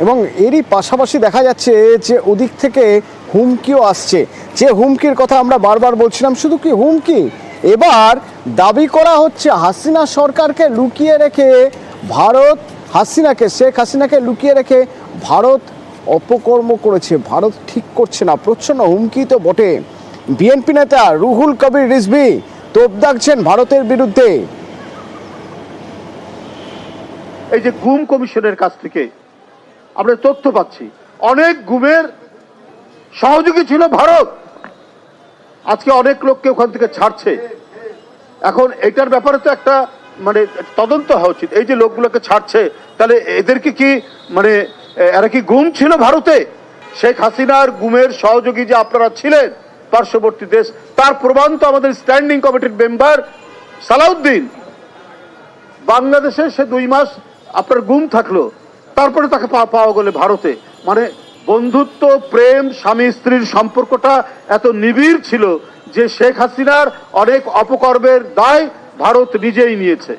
এবং এরই পাশাপাশি দেখা যাচ্ছে যে ওদিক থেকে হুমকিও আসছে, যে হুমকির কথা আমরা বারবার বলছিলাম। শুধু কি হুমকি, এবার দাবি করা হচ্ছে হাসিনা সরকারকে লুকিয়ে রেখে ভারত শেখ হাসিনাকে লুকিয়ে রেখে ভারত অপকর্ম করেছে, ভারত ঠিক করছে না। প্রচ্ছন্ন হুমকি তো বটে। বিএনপি নেতা রুহুল কবির রিজভী তোপ দাগছেন ভারতের বিরুদ্ধে। এই যে গুম কমিশনের কাছ থেকে আমরা তথ্য পাচ্ছি, অনেক গুমের সহযোগী ছিল ভারত। আজকে অনেক লোককে ওখান থেকে ছাড়ছে। এখন এটার ব্যাপারে তো একটা তদন্ত হওয়া উচিত। এই যে লোকগুলোকে ছাড়ছে, তাহলে এদেরকে কি এরা কি গুম ছিল ভারতে? শেখ হাসিনার গুমের সহযোগী যে আপনারা ছিলেন পার্শ্ববর্তী দেশ, তার প্রমাণ তো আমাদের স্ট্যান্ডিং কমিটির মেম্বার সালাউদ্দিন। বাংলাদেশে সে 2 মাস আপনার গুম থাকলো, তারপরে তাকে পাওয়া গেলে ভারতে। বন্ধুত্ব, প্রেম, স্বামী স্ত্রীর সম্পর্কটা এত নিবিড় ছিল যে শেখ হাসিনার অনেক অপকর্মের দায় ভারত নিজেই নিয়েছে।